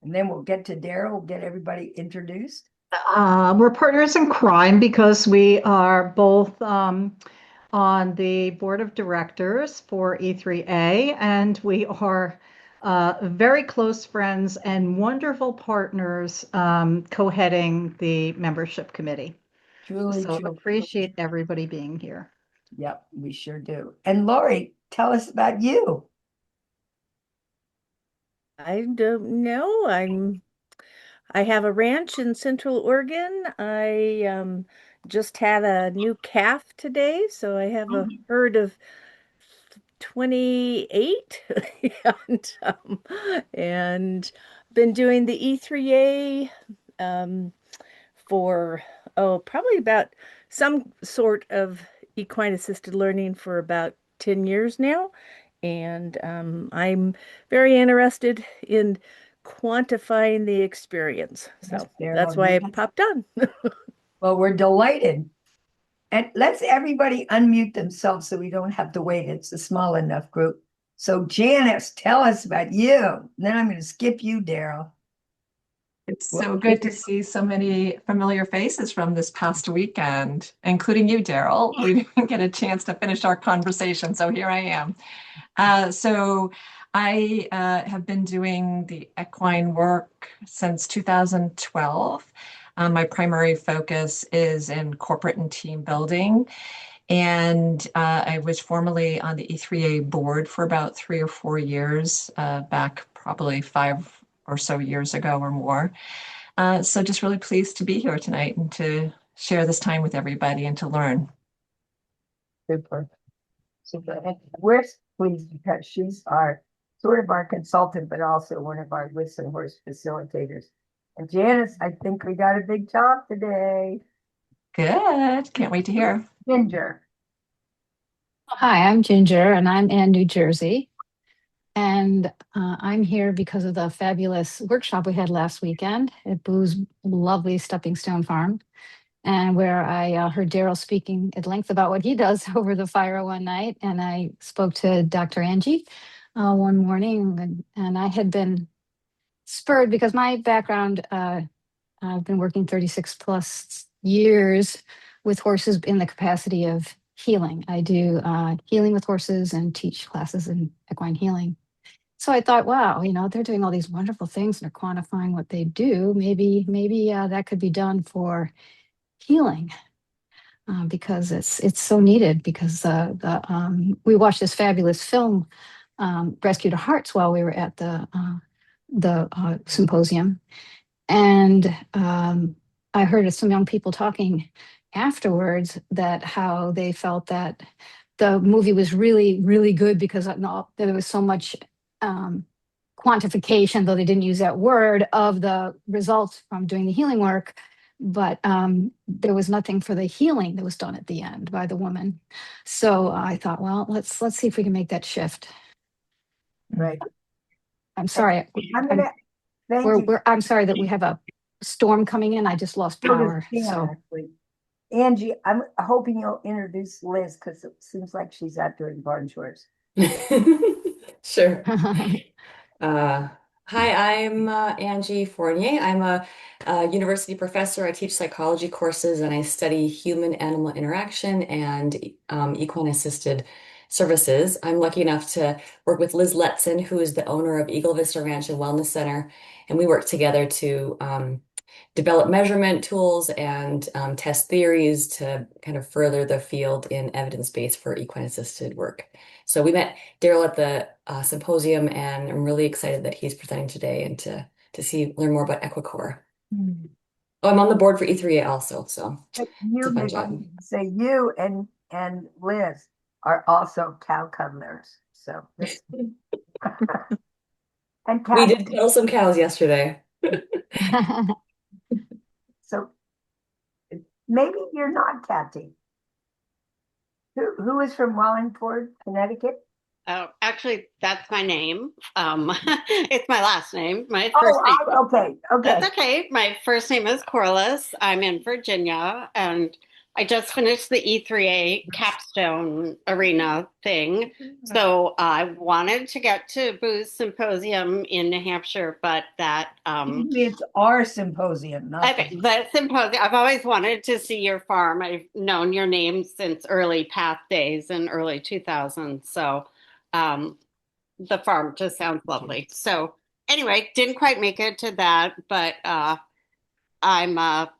And then we'll get to Daryl, get everybody introduced. We're partners in crime because we are both on the board of directors for E3A, and we are very close friends and wonderful partners co-heading the membership committee. Truly, So truly. appreciate everybody being here. Yep, we sure do. And Lori, tell us about you. I don't know. I have a ranch in Central Oregon. I just had a new calf today, so I have a herd of 28 and and been doing the E3A for probably about some sort of equine assisted learning for about 10 years now. And I'm very interested in quantifying the experience. Yes, So that's Daryl. why I Yes. popped on. Well, we're delighted. And let's everybody unmute themselves so we don't have to wait. It's a small enough group. So Janice, tell us about you. Then I'm going to skip you, Daryl. It's Well, so good to see so many familiar faces from this past weekend, including you, Daryl. We didn't get a chance to finish our conversation, so here I am. So I have been doing the equine work since 2012. My primary focus is in corporate and team building. And I was formerly on the E3A board for about 3 or 4 years, back probably 5 or so years ago or more. So just really pleased to be here tonight and to share this time with everybody and to learn. super. Super. And we're pleased because she's our sort of our consultant, but also one of our Listen Horse facilitators. And Janice, I think we got a big job today. Good. Can't wait to hear. Ginger. Hi, I'm Ginger, and I'm in New Jersey. And I'm here because of the fabulous workshop we had last weekend at Boo's lovely Stepping Stone Farm, and where I heard Daryl speaking at length about what he does over the fire one night. And I spoke to Dr. Angie one morning, and I had been spurred because my background, I've been working 36 plus years with horses in the capacity of healing. I do healing with horses and teach classes in equine healing. So I thought, wow, they're doing all these wonderful things and they're quantifying what they do. Maybe that could be done for healing because it's so needed. Because we watched this fabulous film, Rescue to Hearts, while we were at the symposium, and I heard some young people talking afterwards that how they felt that the movie was really, really good because there was so much quantification, though they didn't use that word, of the results from doing the healing work. But there was nothing for the healing that was done at the end by the woman. So I thought, well, let's see if we can make that shift. Right. I'm sorry. I'm gonna thank you. I'm sorry that we have a storm coming in. I just lost power. So Actually. Angie, I'm hoping you'll introduce Liz because it seems like she's out doing barn chores. Sure. Hi, I'm Angie Fournier. I'm a university professor. I teach psychology courses and I study human-animal interaction and equine assisted services. I'm lucky enough to work with Liz Letson, who is the owner of Eagle Vista Ranch and Wellness Center, and we work together to develop measurement tools and test theories to kind of further the field in evidence base for equine assisted work. So we met Daryl at the symposium, and I'm really excited that he's presenting today and to learn more about EquiCore. Oh, I'm on the board for E3A also, so But it's a you, fun maybe job. say you and Liz are also cow cuddlers. So and We cat. did cuddle some cows yesterday. So maybe you're not Kathy. Who is from Wallingford, Connecticut? Oh, actually, that's my name. It's my last name. My first name. Okay. That's okay. My first name is Corliss. I'm in Virginia, and I just finished the E3A capstone arena thing. So I wanted to get to Boo's symposium in New Hampshire, but It's our symposium, not okay, the symposium, I've always wanted to see your farm. I've known your name since early Path days in early 2000s. So um, the farm just sounds lovely. So anyway, didn't quite make it to that, but I'm a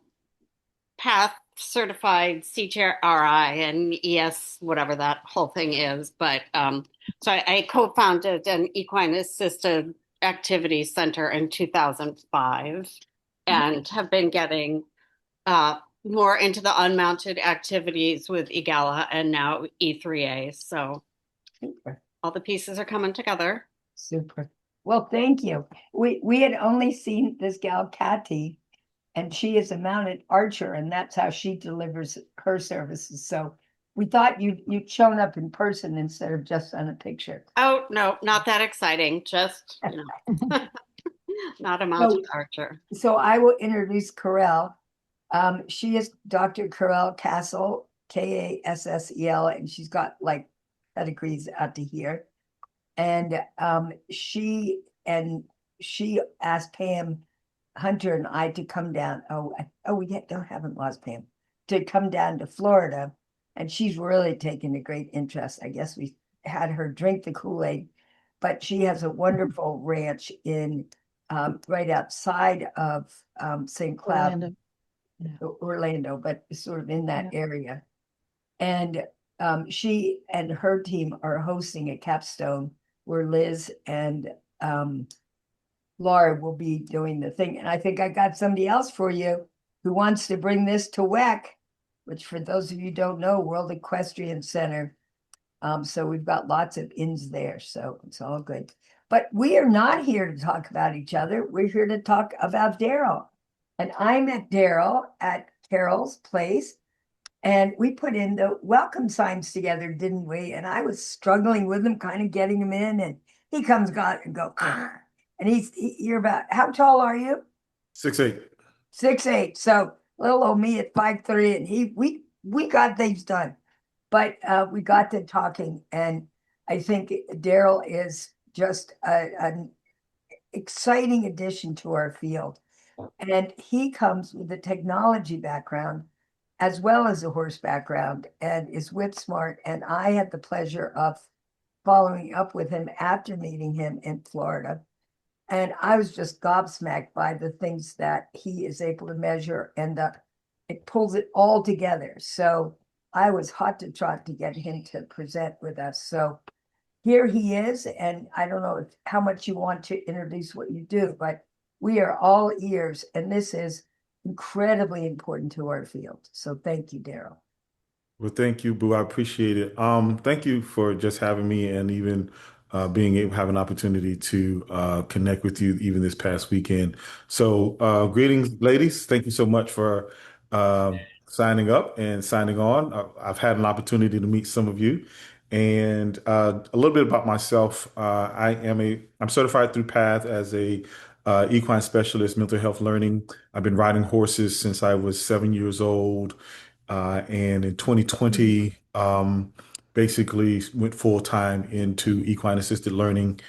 Path certified CHRI and ES, whatever that whole thing is. But so I co-founded an equine assisted activity center in 2005 and have been getting more into the unmounted activities with EGALA and now E3A. So super. all the pieces are coming together. Super. Well, thank you. We had only seen this gal Kathy, and she is a mounted archer, and that's how she delivers her services. So we thought you'd shown up in person instead of just on a picture. Oh, no, not that exciting. Just, not a mounted archer. So I will introduce Carell. She is Dr. Carell Castle, Kassel, and she's got like pedigrees out to here. And she asked Pam Hunter and I to come down. Haven't lost Pam, to come down to Florida, and she's really taken a great interest. I guess we had her drink the Kool-Aid, but she has a wonderful ranch in right outside of St. Cloud, Orlando, but sort of in that area. And she and her team are hosting a capstone where Liz and Laura will be doing the thing. And I think I got somebody else for you who wants to bring this to WEC, which for those of you who don't know, World Equestrian Center. So we've got lots of ins there, so it's all good. But we are not here to talk about each other. We're here to talk about Daryl. And I met Daryl at Carol's place, and we put in the welcome signs together, didn't we? And I was struggling with him, kind of getting him in, and he comes and go, and you're about, how tall are you? 6'8". 6'8". So little old me at 5'3", and we got things done. But we got to talking, and I think Daryl is just an exciting addition to our field. And he comes with a technology background as well as a horse background and is whip smart. And I had the pleasure of following up with him after meeting him in Florida. And I was just gobsmacked by the things that he is able to measure, and it pulls it all together. So I was hot to trot to get him to present with us. So here he is, and I don't know how much you want to introduce what you do, but we are all ears, and this is incredibly important to our field. So thank you, Daryl. Well, thank you, Boo. I appreciate it. Thank you for just having me and even being able to have an opportunity to connect with you even this past weekend. So, greetings, ladies. Thank you so much for signing up and signing on. I've had an opportunity to meet some of you. And a little bit about myself. I'm certified through PATH as a equine specialist, mental health learning. I've been riding horses since I was 7 years old. And in 2020, basically went full time into equine assisted learning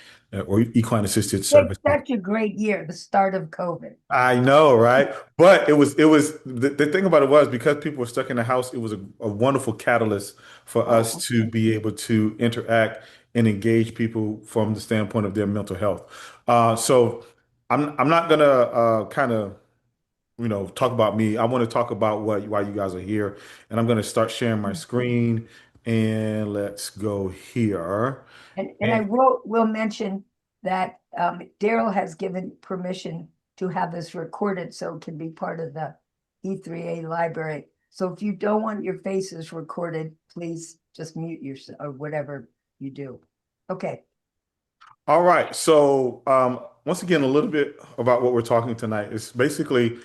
or equine assisted It's service. such a great year, the start of COVID. I know, right? But it was the thing about it was because people were stuck in the house, it was a wonderful catalyst for us to be able to interact and engage people from the standpoint of their mental health. So I'm not gonna kind of talk about me. I want to talk about why you guys are here, and I'm gonna start sharing my screen. And let's go here. And I will mention that Daryl has given permission to have this recorded so it can be part of the E3A library. So if you don't want your faces recorded, please just mute yourself or whatever you do. Okay. All right. So once again, a little bit about what we're talking tonight is basically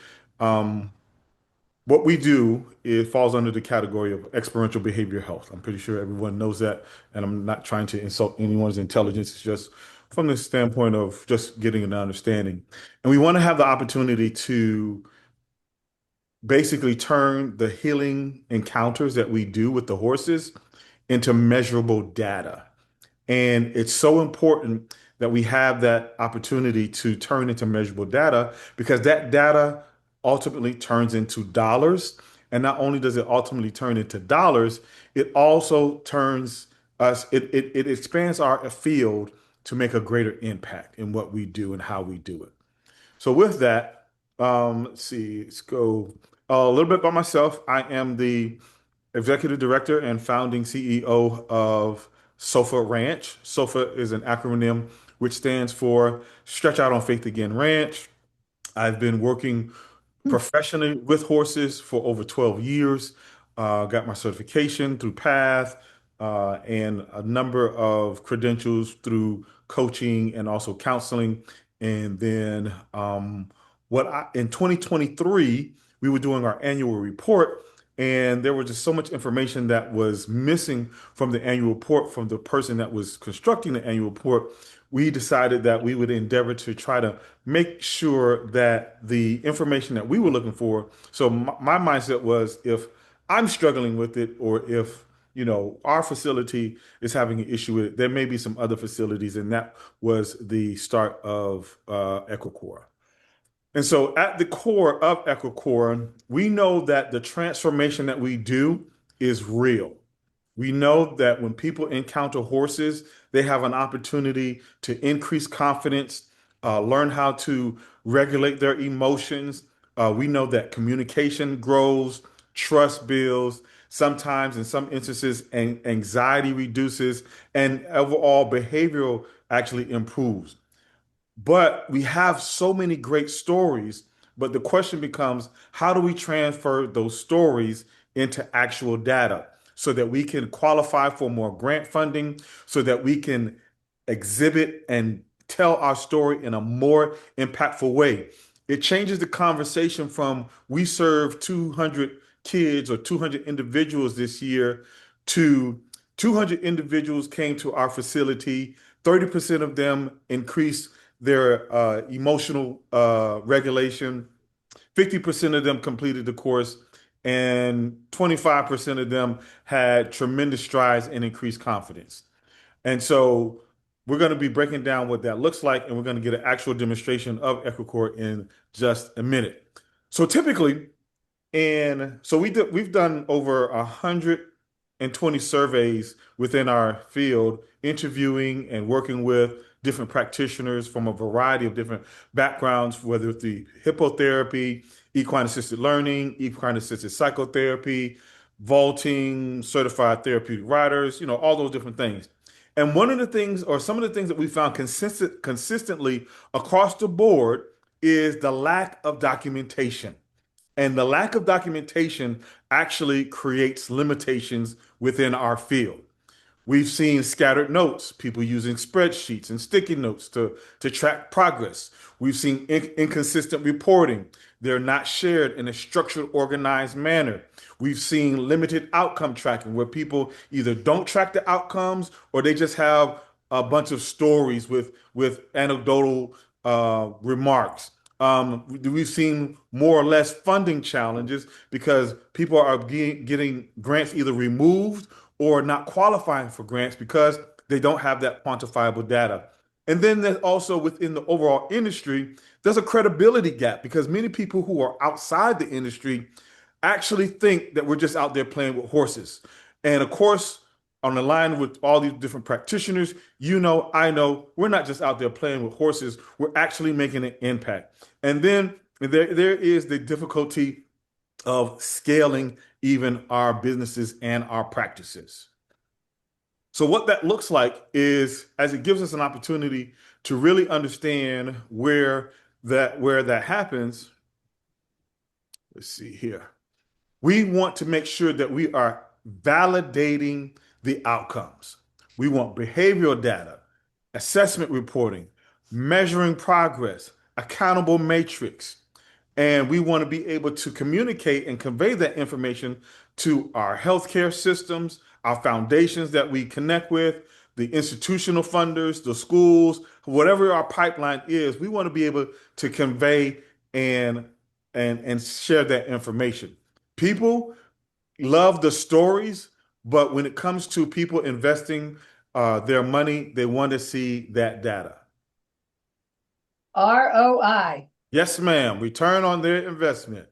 what we do. It falls under the category of experiential behavioral health. I'm pretty sure everyone knows that, and I'm not trying to insult anyone's intelligence. It's just from the standpoint of just getting an understanding. And we want to have the opportunity to basically turn the healing encounters that we do with the horses into measurable data. And it's so important that we have that opportunity to turn into measurable data because that data ultimately turns into dollars. And not only does it ultimately turn into dollars, it also turns it expands our field to make a greater impact in what we do and how we do it. So with that, let's see, let's go a little bit by myself. I am the executive director and founding CEO of SOFA Ranch. SOFA is an acronym which stands for Stretch Out on Faith Again Ranch. I've been working professionally with horses for over 12 years. Got my certification through PATH and a number of credentials through coaching and also counseling. And then in 2023, we were doing our annual report, and there was just so much information that was missing from the annual report from the person that was constructing the annual report. We decided that we would endeavor to try to make sure that the information that we were looking for. So my mindset was if I'm struggling with it, or if our facility is having an issue with it, there may be some other facilities, and that was the start of EquiCore. And so at the core of EquiCore, we know that the transformation that we do is real. We know that when people encounter horses, they have an opportunity to increase confidence, learn how to regulate their emotions. We know that communication grows, trust builds, sometimes in some instances, anxiety reduces, and overall behavioral actually improves. But we have so many great stories. But the question becomes, how do we transfer those stories into actual data so that we can qualify for more grant funding, so that we can exhibit and tell our story in a more impactful way? It changes the conversation from we serve 200 kids or 200 individuals this year to 200 individuals came to our facility. 30% of them increased their emotional regulation. 50% of them completed the course, and 25% of them had tremendous strides and increased confidence. And so we're going to be breaking down what that looks like, and we're going to get an actual demonstration of EquiCore in just a minute. So typically, and so we've done over 120 surveys within our field, interviewing and working with different practitioners from a variety of different backgrounds, whether it's the hippotherapy, equine assisted learning, equine assisted psychotherapy, vaulting, certified therapeutic riders, all those different things. And one of the things, or some of the things that we found consistently across the board, is the lack of documentation. And the lack of documentation actually creates limitations within our field. We've seen scattered notes, people using spreadsheets and sticky notes to track progress. We've seen inconsistent reporting. They're not shared in a structured, organized manner. We've seen limited outcome tracking where people either don't track the outcomes or they just have a bunch of stories with anecdotal remarks. We've seen more or less funding challenges because people are getting grants either removed or not qualifying for grants because they don't have that quantifiable data. And then there's also within the overall industry, there's a credibility gap because many people who are outside the industry actually think that we're just out there playing with horses. And of course, on the line with all these different practitioners, I know, we're not just out there playing with horses, we're actually making an impact. And then there is the difficulty of scaling even our businesses and our practices. So what that looks like is, as it gives us an opportunity to really understand where that happens. Let's see here. We want to make sure that we are validating the outcomes. We want behavioral data, assessment reporting, measuring progress, accountable matrix. And we want to be able to communicate and convey that information to our healthcare systems, our foundations that we connect with, the institutional funders, the schools, whatever our pipeline is. We want to be able to convey and and share that information. People love the stories, but when it comes to people investing their money, they want to see that data. ROI. Yes, ma'am. Return on their investment.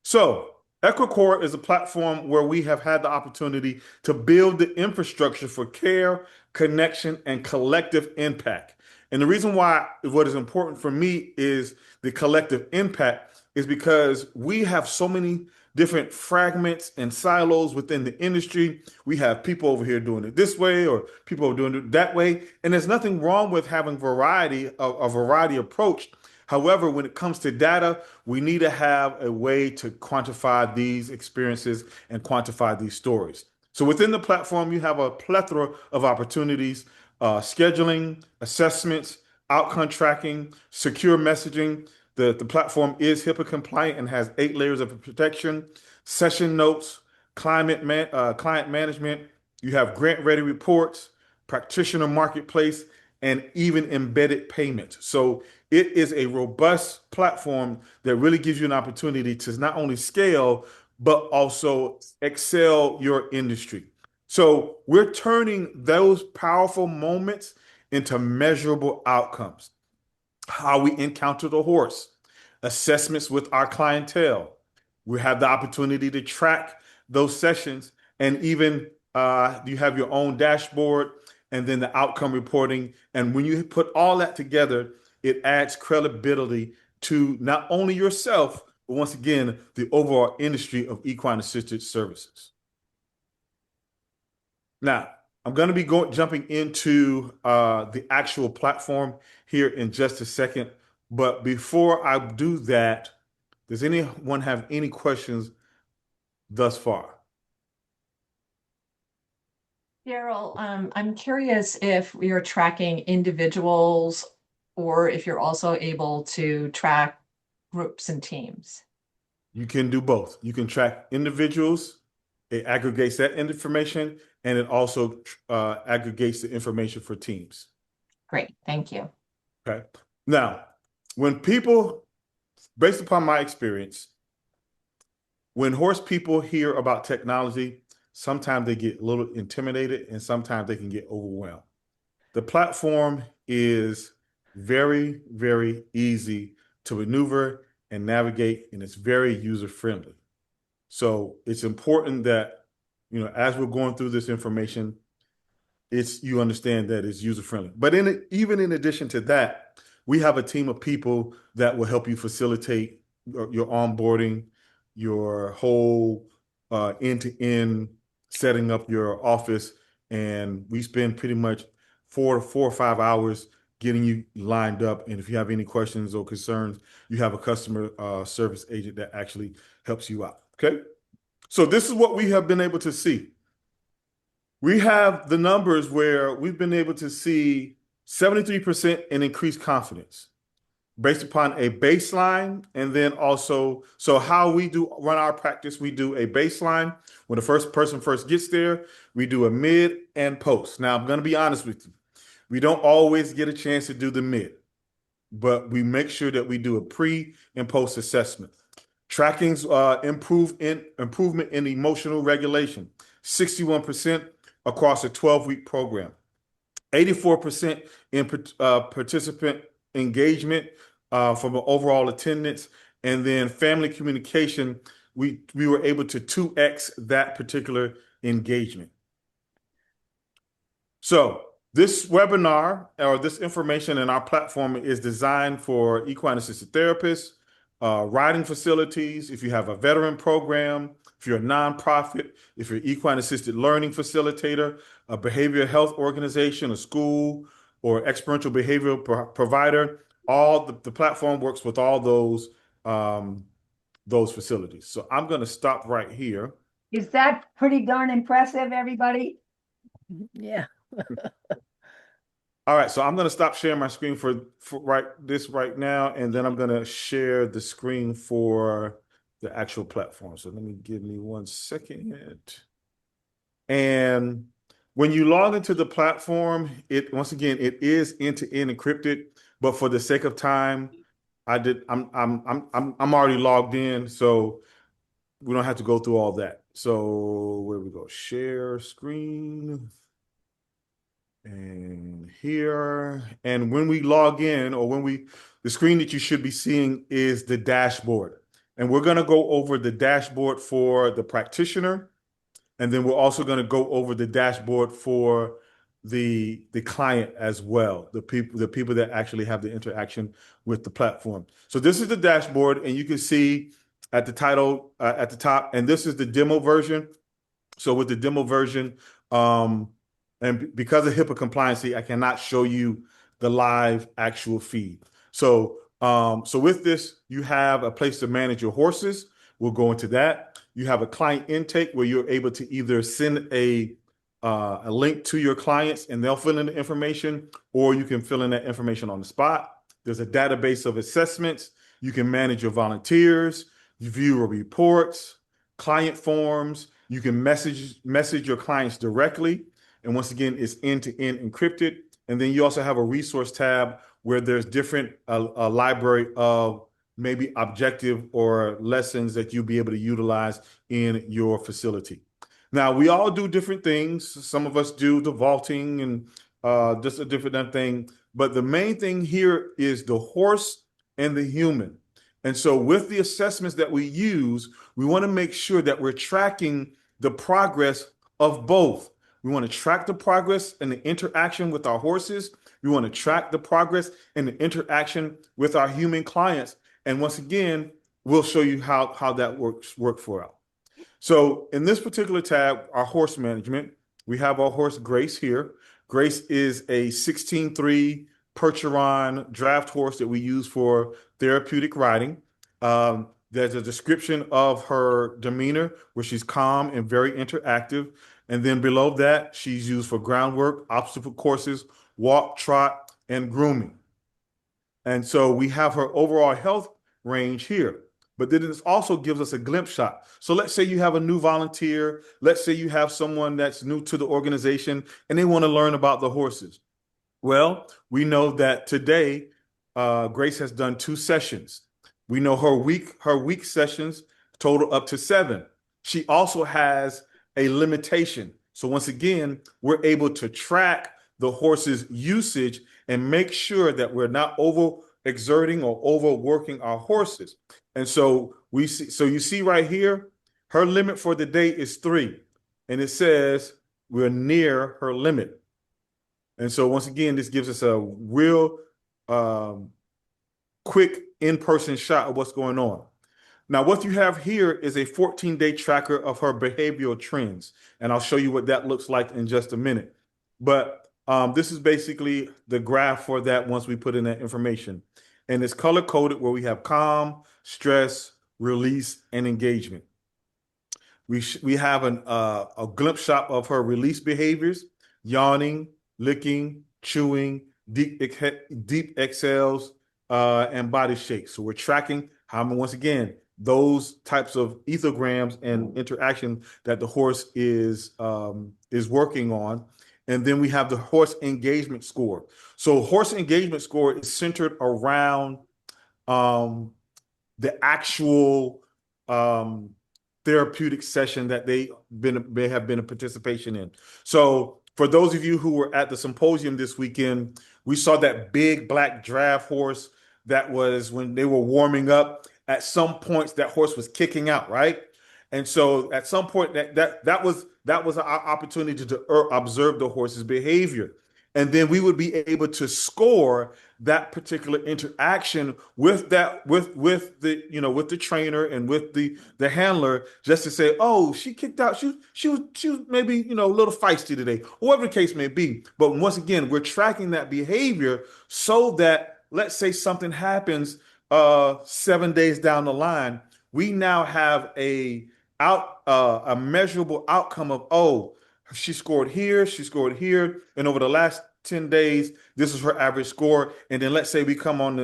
So, EquiCore is a platform where we have had the opportunity to build the infrastructure for care, connection, and collective impact. And the reason why what is important for me is the collective impact is because we have so many different fragments and silos within the industry. We have people over here doing it this way or people doing it that way. And there's nothing wrong with having a variety approach. However, when it comes to data, we need to have a way to quantify these experiences and quantify these stories. So within the platform, you have a plethora of opportunities, scheduling, assessments, outcome tracking, secure messaging. The platform is HIPAA compliant and has 8 layers of protection, session notes, client management. You have grant ready reports, practitioner marketplace, and even embedded payments. So it is a robust platform that really gives you an opportunity to not only scale, but also excel your industry. So we're turning those powerful moments into measurable outcomes. How we encounter the horse, assessments with our clientele. We have the opportunity to track those sessions, and even you have your own dashboard and then the outcome reporting. And when you put all that together, it adds credibility to not only yourself, but once again, the overall industry of equine assisted services. Now, I'm going to be jumping into the actual platform here in just a second. But before I do that, does anyone have any questions thus far? Daryl, I'm curious if you're tracking individuals or if you're also able to track groups and teams. You can do both. You can track individuals, it aggregates that information, and it also aggregates the information for teams. Great, thank you. Okay. Now, when people, based upon my experience, when horse people hear about technology, sometimes they get a little intimidated and sometimes they can get overwhelmed. The platform is very, very easy to maneuver and navigate, and it's very user friendly. So it's important that, as we're going through this information, you understand that it's user friendly. But even in addition to that, we have a team of people that will help you facilitate your onboarding, your whole end-to-end setting up your office, and we spend pretty much 4 or 5 hours getting you lined up. And if you have any questions or concerns, you have a customer service agent that actually helps you out. Okay, so this is what we have been able to see. We have the numbers where we've been able to see 73% in increased confidence based upon a baseline. And then also, so how we do run our practice, we do a baseline. When the first person first gets there, we do a mid and post. Now, I'm going to be honest with you. We don't always get a chance to do the mid, but we make sure that we do a pre and post assessment. Tracking's improvement in emotional regulation, 61% across a 12-week program, 84% in participant engagement from an overall attendance, and then family communication, we were able to 2x that particular engagement. So this webinar or this information in our platform is designed for equine assisted therapists, riding facilities, if you have a veteran program, if you're a nonprofit, if you're an equine assisted learning facilitator, a behavioral health organization, a school, or experiential behavioral provider, the platform works with all those facilities. So I'm going to stop right here. Is that pretty darn impressive, everybody? Yeah. All right, so I'm going to stop sharing my screen for right now, and then I'm going to share the screen for the actual platform. So give me 1 second. And when you log into the platform, once again, it is end-to-end encrypted, but for the sake of time, I did. I'm already logged in, so we don't have to go through all that. So where we go? Share screen. And here, and when we log in, or the screen that you should be seeing is the dashboard. And we're going to go over the dashboard for the practitioner. And then we're also going to go over the dashboard for the client as well, the people that actually have the interaction with the platform. So this is the dashboard, and you can see at the title at the top, and this is the demo version. So with the demo version, and because of HIPAA compliancy, I cannot show you the live actual feed. So, so with this, you have a place to manage your horses. We'll go into that. You have a client intake where you're able to either send a link to your clients and they'll fill in the information, or you can fill in that information on the spot. There's a database of assessments. You can manage your volunteers, you view your reports, client forms. You can message your clients directly. And once again, it's end-to-end encrypted. And then you also have a resource tab where there's different a library of maybe objective or lessons that you'll be able to utilize in your facility. Now, we all do different things. Some of us do the vaulting and just a different thing. But the main thing here is the horse and the human. And so with the assessments that we use, we want to make sure that we're tracking the progress of both. We want to track the progress and the interaction with our horses. We want to track the progress and the interaction with our human clients. And once again, we'll show you how that work for us. So in this particular tab, our horse management, we have our horse Grace here. Grace is a 16-3 Percheron draft horse that we use for therapeutic riding. There's a description of her demeanor where she's calm and very interactive. And then below that, she's used for groundwork, obstacle courses, walk, trot, and grooming. And so we have her overall health range here. But then this also gives us a glimpse shot. So let's say you have a new volunteer. Let's say you have someone that's new to the organization and they want to learn about the horses. Well, we know that today, Grace has done 2 sessions. We know her week sessions total up to 7. She also has a limitation. So once again, we're able to track the horse's usage and make sure that we're not overexerting or overworking our horses. And so you see right here, her limit for the day is 3. And it says we're near her limit. And so once again, this gives us a real quick in-person shot of what's going on. Now, what you have here is a 14-day tracker of her behavioral trends. And I'll show you what that looks like in just a minute. But this is basically the graph for that once we put in that information. And it's color-coded where we have calm, stress, release, and engagement. We have a glimpse shot of her release behaviors: yawning, licking, chewing, deep exhales, and body shakes. So we're tracking how, once again, those types of ethograms and interaction that the horse is working on. And then we have the horse engagement score. So horse engagement score is centered around the actual therapeutic session that they have been a participation in. So for those of you who were at the symposium this weekend, we saw that big black draft horse that was, when they were warming up, at some points that horse was kicking out, right? And so at some point that was an opportunity to observe the horse's behavior. And then we would be able to score that particular interaction with the trainer and with the handler, just to say, oh, she kicked out. She was maybe, a little feisty today, or whatever the case may be. But once again, we're tracking that behavior so that, let's say something happens 7 days down the line, we now have a measurable outcome of, oh, she scored here, and over the last 10 days, this is her average score. And then let's say we come on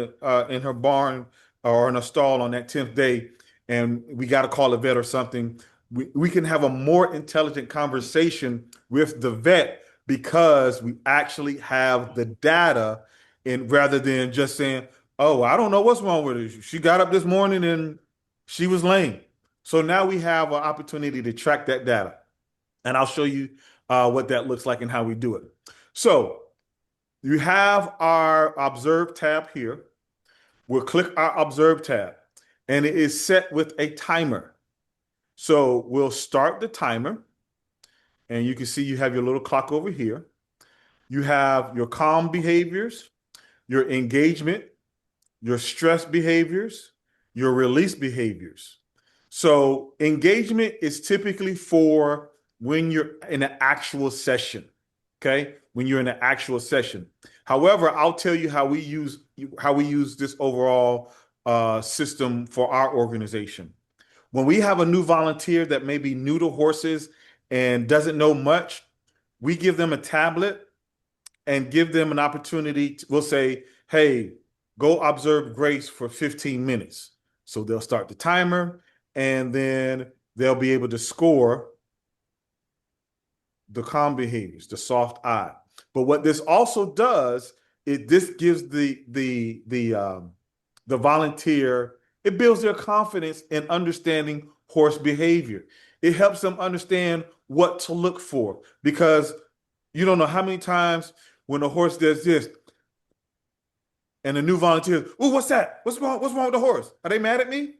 in her barn or in a stall on that 10th day, and we got to call a vet or something. We can have a more intelligent conversation with the vet because we actually have the data, and rather than just saying, Oh, I don't know what's wrong with her. She got up this morning and she was lame. So now we have an opportunity to track that data. And I'll show you what that looks like and how we do it. So you have our Observe tab here. We'll click our Observe tab, and it is set with a timer. So we'll start the timer, and you can see you have your little clock over here. You have your calm behaviors, your engagement, your stress behaviors, your release behaviors. So engagement is typically for when you're in an actual session, okay? When you're in an actual session. However, I'll tell you how we use this overall system for our organization. When we have a new volunteer that may be new to horses and doesn't know much, we give them a tablet and give them an opportunity. We'll say, hey, go observe Grace for 15 minutes. So they'll start the timer and then they'll be able to score the calm behaviors, the soft eye. But what this also does is this gives the volunteer, it builds their confidence in understanding horse behavior. It helps them understand what to look for because you don't know how many times when a horse does this and a new volunteer, oh, what's that? What's wrong? What's wrong with the horse? Are they mad at me?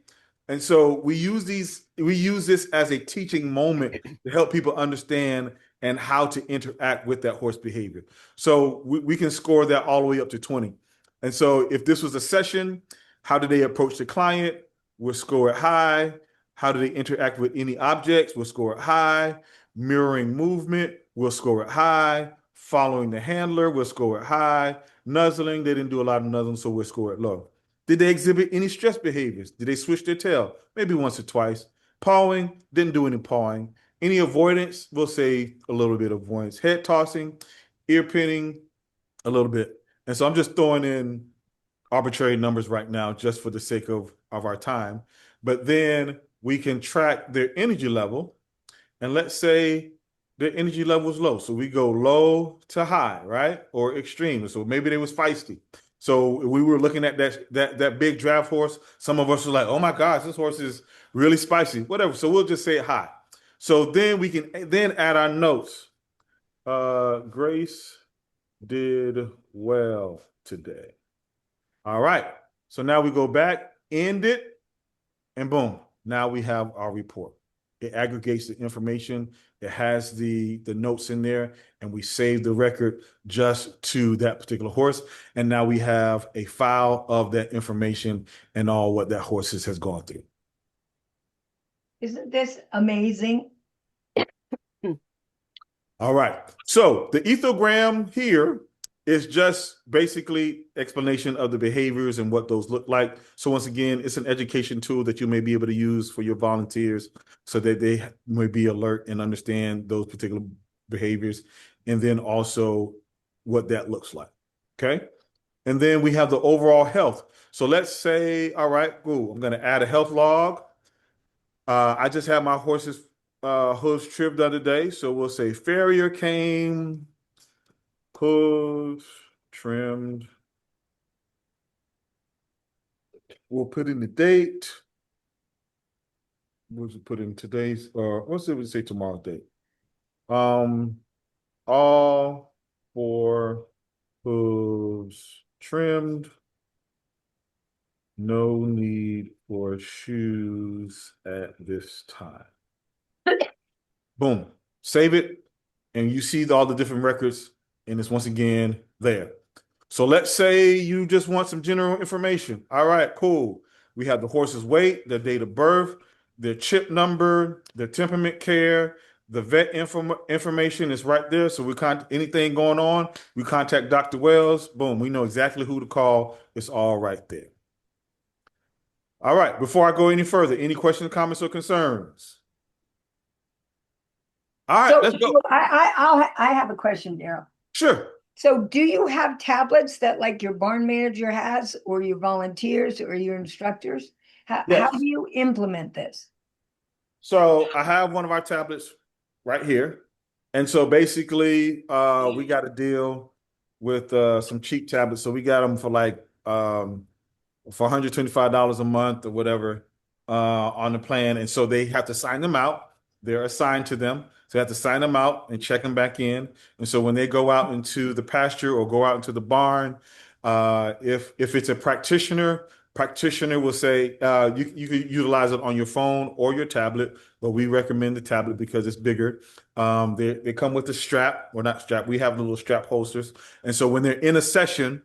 And so we use this as a teaching moment to help people understand and how to interact with that horse behavior. So we can score that all the way up to 20. And so if this was a session, how do they approach the client? We'll score it high. How do they interact with any objects? We'll score it high. Mirroring movement, we'll score it high. Following the handler, we'll score it high. Nuzzling, they didn't do a lot of nuzzling, so we'll score it low. Did they exhibit any stress behaviors? Did they switch their tail? Maybe once or twice. Pawing, didn't do any pawing. Any avoidance? We'll say a little bit of avoidance. Head tossing, ear pinning, a little bit. And so I'm just throwing in arbitrary numbers right now just for the sake of our time. But then we can track their energy level. And let's say their energy level is low. So we go low to high, right? Or extreme. So maybe they was feisty. So we were looking at that big draft horse. Some of us were like, oh my gosh, this horse is really spicy, whatever. So we'll just say it high. So then we can then add our notes. Grace did well today. All right. So now we go back, end it, and boom. Now we have our report. It aggregates the information. It has the notes in there, and we save the record just to that particular horse. And now we have a file of that information and all what that horse has gone through. Isn't this amazing? All right. So the ethogram here is just basically explanation of the behaviors and what those look like. So once again, it's an education tool that you may be able to use for your volunteers so that they may be alert and understand those particular behaviors. And then also what that looks like. Okay. And then we have the overall health. So let's say, all right, cool. I'm going to add a health log. I just had my horse's hooves trimmed the other day. So we'll say farrier came, hooves trimmed. We'll put in the date. We'll just put in today's, or what's it? We say tomorrow's date. All for hooves trimmed. No need for shoes at this time. Boom. Save it. And you see all the different records. And it's once again there. So let's say you just want some general information. All right, cool. We have the horse's weight, their date of birth, their chip number, their temperament care, the vet information is right there. So we anything going on, we contact Dr. Wells. Boom, we know exactly who to call. It's all right there. All right, before I go any further, any questions, comments, or concerns? All right, let's go. I have a question, Daryl. Sure. So do you have tablets that like your barn manager has, or your volunteers or your instructors? How do you implement this? So I have one of our tablets right here. And so basically we got a deal with some cheap tablets. So we got them for like for $125 a month or whatever on the plan. And so they have to sign them out. They're assigned to them. So they have to sign them out and check them back in. And so when they go out into the pasture or go out into the barn, if it's a practitioner will say you can utilize it on your phone or your tablet, but we recommend the tablet because it's bigger. They come with the strap, or not strap. We have the little strap holsters. And so when they're in a session,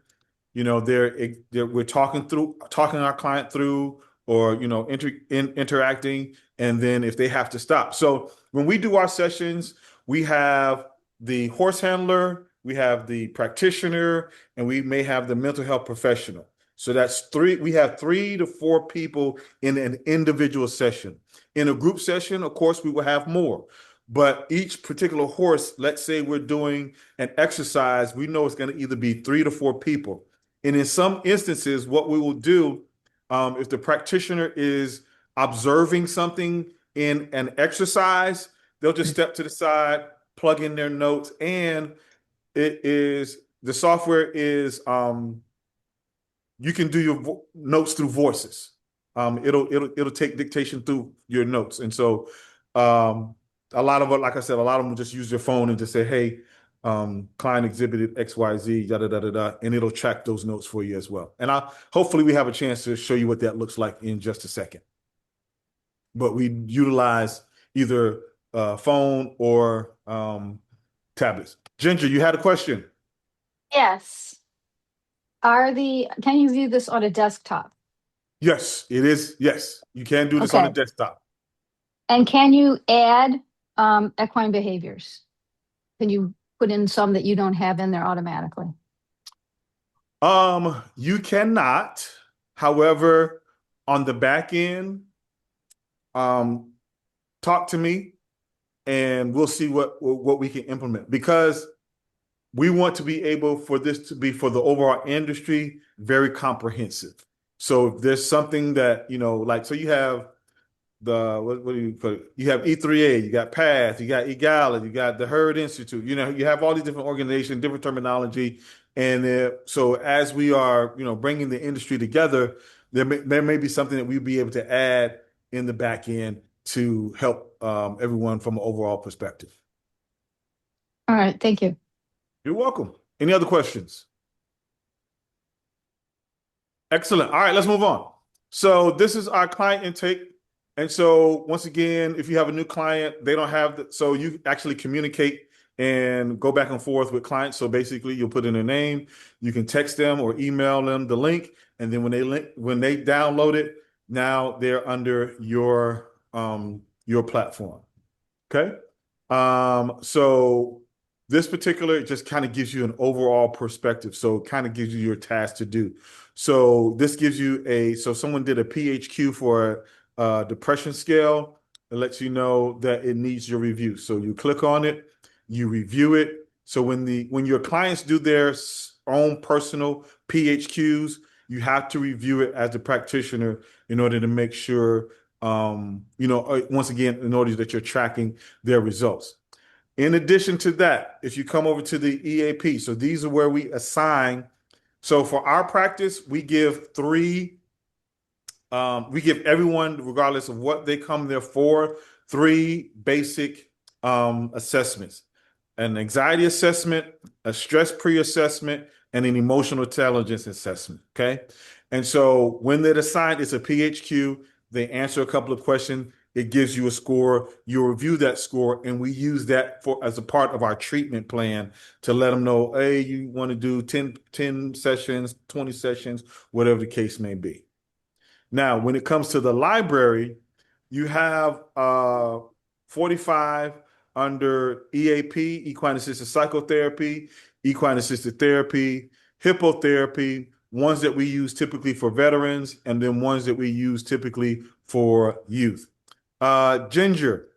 we're talking our client through, or interacting, and then if they have to stop. So when we do our sessions, we have the horse handler, we have the practitioner, and we may have the mental health professional. So that's three. We have 3 to 4 people in an individual session. In a group session, of course, we will have more. But each particular horse, let's say we're doing an exercise, we know it's going to either be 3 to 4 people. And in some instances, what we will do, if the practitioner is observing something in an exercise, they'll just step to the side, plug in their notes, and the software is you can do your notes through voices. It'll take dictation through your notes, and so a lot of it, like I said, a lot of them will just use their phone and just say, "Hey, client exhibited XYZ, da da da da da," and it'll track those notes for you as well. And hopefully we have a chance to show you what that looks like in just a second. But we utilize either phone or tablets. Ginger, you had a question. Yes. Can you view this on a desktop? Yes, it is. Yes, you can do this on a Okay. desktop. And can you add equine behaviors? Can you put in some that you don't have in there automatically? You cannot. However, on the back end, talk to me and we'll see what we can implement, because we want to be able for this to be, for the overall industry, very comprehensive. So if there's something that, so you have what do you put it? You have E3A, you got PATH, you got EGALA, you got the Herd Institute, you have all these different organizations, different terminology. And so as we are, bringing the industry together, there may be something that we'll be able to add in the back end to help everyone from an overall perspective. All right. Thank you. You're welcome. Any other questions? Excellent. All right, let's move on. So this is our client intake. And so once again, if you have a new client, they don't have so you actually communicate and go back and forth with clients. So basically you'll put in their name, you can text them or email them the link. And then when they download it, now they're under your platform. Okay. So this particular just kind of gives you an overall perspective. So it kind of gives you your task to do. So this gives you so someone did a PHQ for a depression scale. It lets you know that it needs your review. So you click on it, you review it. So when your clients do their own personal PHQs, you have to review it as a practitioner in order to make sure, once again, in order that you're tracking their results. In addition to that, if you come over to the EAP, so these are where we assign. So for our practice, we give everyone, regardless of what they come there for, 3 basic assessments: an anxiety assessment, a stress pre-assessment, and an emotional intelligence assessment. Okay. And so when they're assigned, it's a PHQ. They answer a couple of questions. It gives you a score. You review that score, and we use that as a part of our treatment plan to let them know, hey, you want to do 10 sessions, 20 sessions, whatever the case may be. Now, when it comes to the library, you have 45 under EAP, equine assisted psychotherapy, equine assisted therapy, hippotherapy, ones that we use typically for veterans, and then ones that we use typically for youth. Ginger,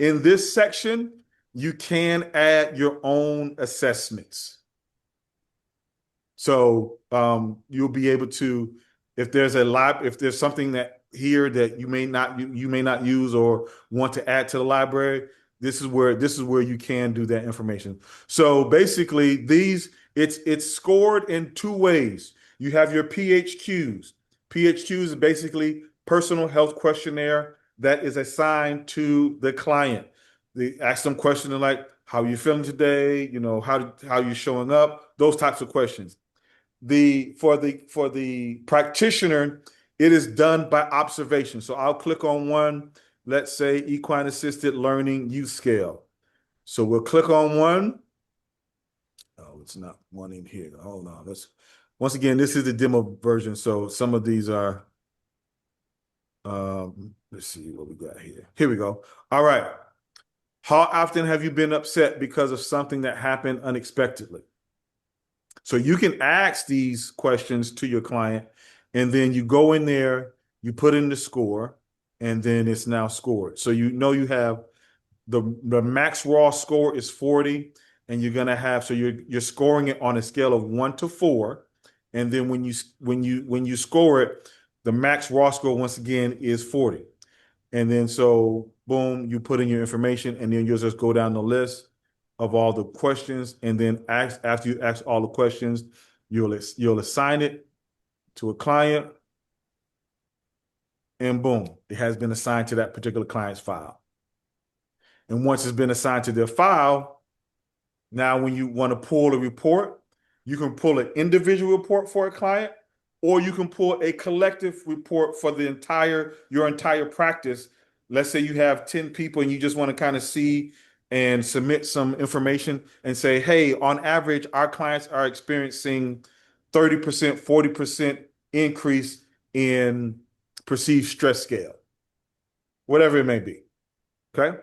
in this section, you can add your own assessments. So you'll be able to, if there's something that here that you may not use or want to add to the library, this is where you can do that information. So basically, it's scored in 2 ways. You have your PHQs. PHQ is basically personal health questionnaire that is assigned to the client. They ask them questions like, how are you feeling today? How you showing up? Those types of questions. For the practitioner, it is done by observation. So I'll click on one, let's say equine assisted learning use scale. So we'll click on one. Oh, it's not one in here. Hold on. Once again, this is the demo version. So some of these are, let's see what we got here. Here we go. All right. How often have you been upset because of something that happened unexpectedly? So you can ask these questions to your client, and then you go in there, you put in the score, and then it's now scored. So you have the max raw score is 40, and you're gonna have, so you're scoring it on a scale of 1 to 4, and then when you score it, the max raw score once again is 40. And then so boom, you put in your information, and then you'll just go down the list of all the questions, and then after you ask all the questions, you'll assign it to a client, and boom, it has been assigned to that particular client's file. And once it's been assigned to their file, now when you want to pull a report, you can pull an individual report for a client, or you can pull a collective report for your entire practice. Let's say you have 10 people and you just want to kind of see and submit some information and say, hey, on average, our clients are experiencing 30%, 40% increase in perceived stress scale, whatever it may be. Okay.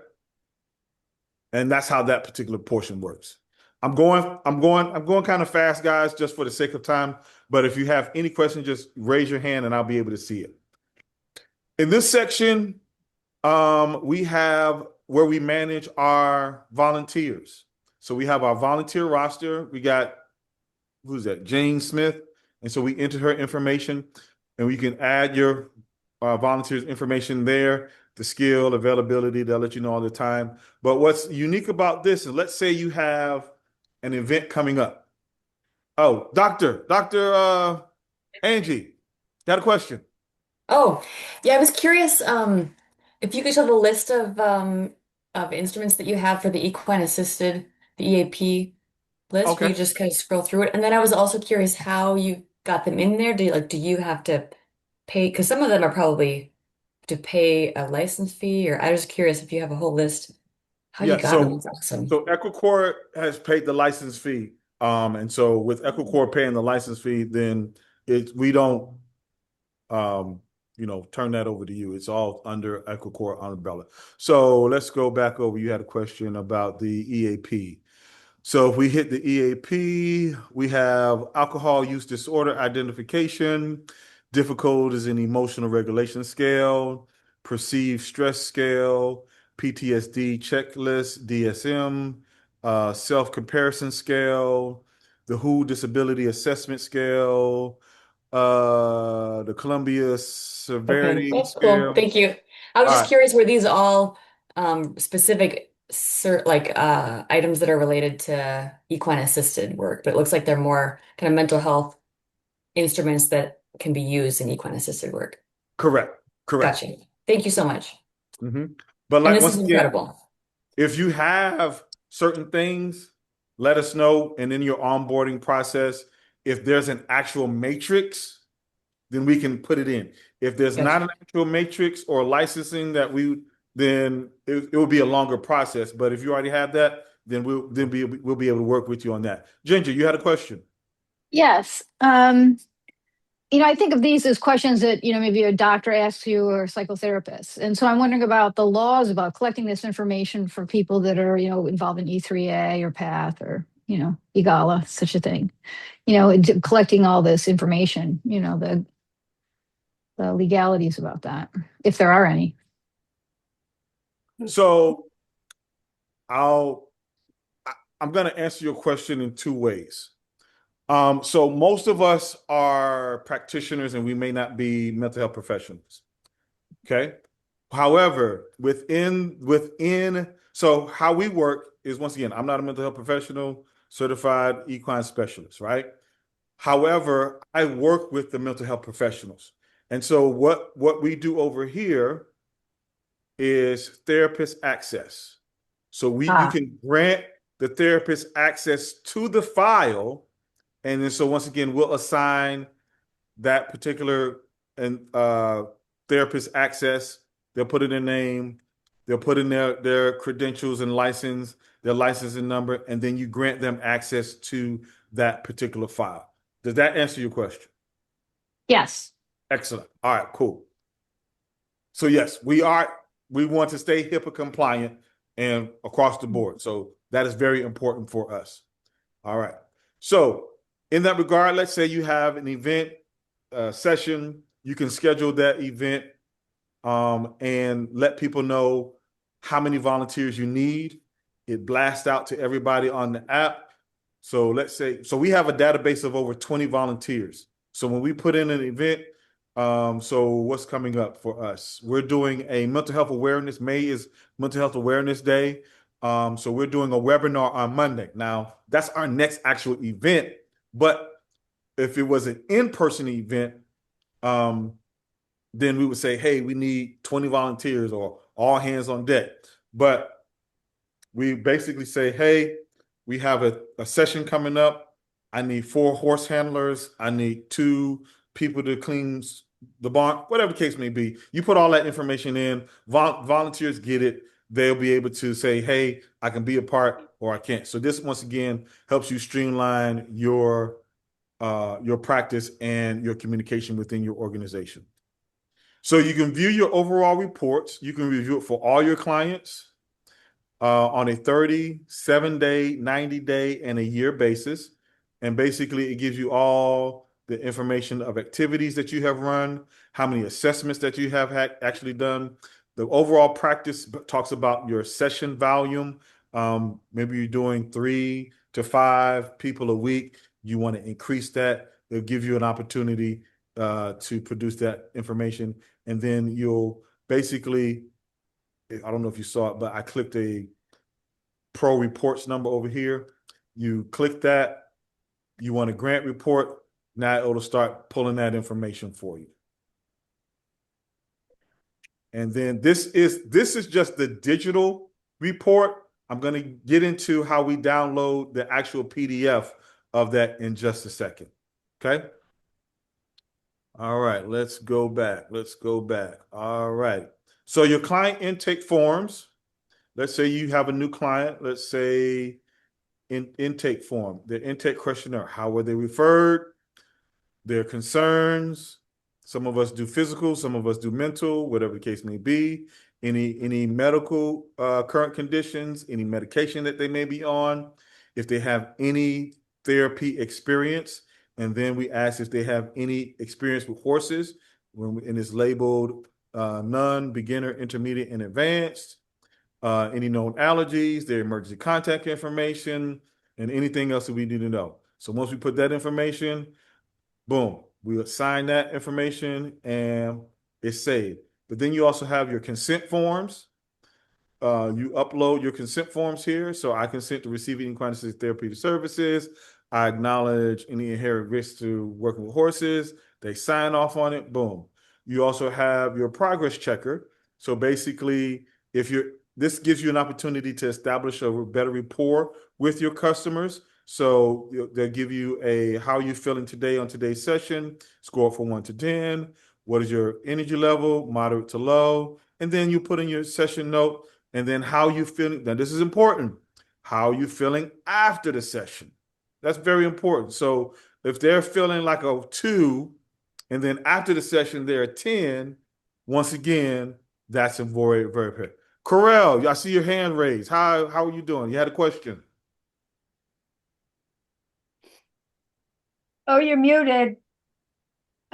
And that's how that particular portion works. I'm going kind of fast, guys, just for the sake of time. But if you have any questions, just raise your hand and I'll be able to see it. In this section, we have where we manage our volunteers. So we have our volunteer roster. We got, who's that? Jane Smith. And so we enter her information, and we can add your volunteers information there, the skill, availability, they'll let you know all the time. But what's unique about this is, let's say you have an event coming up. Oh, Dr. Angie, got a question. Oh, yeah, I was curious if you could show the list of instruments that you have for the equine assisted, the EAP list, where Okay. you just kind of scroll through it. And then I was also curious how you got them in there. Do you have to pay? Because some of them are probably to pay a license fee, or I was curious if you have a whole list, how you Yeah, got them. so It's awesome. so EquiCore has paid the license fee. And so with EquiCore paying the license fee, then we don't turn that over to you. It's all under EquiCore umbrella. So let's go back over. You had a question about the EAP. So if we hit the EAP, we have alcohol use disorder identification, difficulties in emotional regulation scale, perceived stress scale, PTSD checklist, DSM, self-comparison scale, the WHO disability assessment scale, the Columbia Okay, severity that's cool. scale. Thank you. I was All just right, curious, were these all specific items that are related to equine assisted work, but it looks like they're more kind of mental health instruments that can be used in equine assisted work. correct. Gotcha. Thank you so much. hmm But And like this once is again, incredible. if you have certain things, let us know. And in your onboarding process, if there's an actual matrix, then we can put it in. If there's not Gotcha. an actual matrix or licensing then it will be a longer process. But if you already have that, then we'll be able to work with you on that. Ginger, you had a question. Yes. I think of these as questions that, maybe a doctor asks you or a psychotherapist. And so I'm wondering about the laws about collecting this information for people that are, involved in E3A or PATH or, EGALA, such a thing. Collecting all this information, the legalities about that, if there are any. So I'm going to answer your question in two ways. So most of us are practitioners and we may not be mental health professionals. Okay. However, so how we work is, once again, I'm not a mental health professional, certified equine specialist, right? However, I work with the mental health professionals. And so what we do over here is therapist access. So you can grant the therapist access to the file, and then so once again we'll assign that particular and therapist access. They'll put in their name, they'll put in their credentials and license, their licensing number, and then you grant them access to that particular file. Does that answer your question? Yes. Excellent. All right, cool. So yes, we want to stay HIPAA compliant and across the board. So that is very important for us. All right. So in that regard, let's say you have an event session, you can schedule that event and let people know how many volunteers you need. It blasts out to everybody on the app. So let's say, so we have a database of over 20 volunteers. So when we put in an event, so what's coming up for us? We're doing a mental health awareness. May is Mental Health Awareness Day. So we're doing a webinar on Monday. Now, that's our next actual event. But if it was an in-person event, then we would say, hey, we need 20 volunteers or all hands on deck. But we basically say, hey, we have a session coming up. I need 4 horse handlers. I need 2 people to clean the barn, whatever the case may be. You put all that information in, volunteers get it. They'll be able to say, hey, I can be a part or I can't. So this, once again, helps you streamline your practice and your communication within your organization. So you can view your overall reports. You can review it for all your clients on a 30, 7-day, 90-day, and a year basis. And basically, it gives you all the information of activities that you have run, how many assessments that you have actually done. The overall practice talks about your session volume. Maybe you're doing 3 to 5 people a week. You want to increase that. They'll give you an opportunity to produce that information. And then you'll basically, I don't know if you saw it, but I clicked a pro reports number over here. You click that. You want a grant report. Now it'll start pulling that information for you. And then this is just the digital report. I'm going to get into how we download the actual PDF of that in just a second. Okay. All right, let's go back. All right. So your client intake forms, let's say you have a new client, let's say intake form, the intake questionnaire, how were they referred, their concerns. Some of us do physical, some of us do mental, whatever the case may be. Any medical current conditions, any medication that they may be on, if they have any therapy experience. And then we ask if they have any experience with horses, and it's labeled none, beginner, intermediate, and advanced. Any known allergies, their emergency contact information, and anything else that we need to know. So once we put that information, boom, we assign that information and it's saved. But then you also have your consent forms. You upload your consent forms here. So I consent to receiving equine assisted therapeutic services. I acknowledge any inherent risks to working with horses. They sign off on it. Boom. You also have your progress checker. So basically, this gives you an opportunity to establish a better rapport with your customers. So they'll give you a how you feeling today on today's session, score from 1 to 10. What is your energy level, moderate to low? And then you put in your session note, and then how you feeling. Now, this is important. How you feeling after the session? That's very important. So if they're feeling like a 2, and then after the session they're a 10, once again, that's a very, very important. Corel, I see your hand raised. How are you doing? You had a question. Oh, you're muted.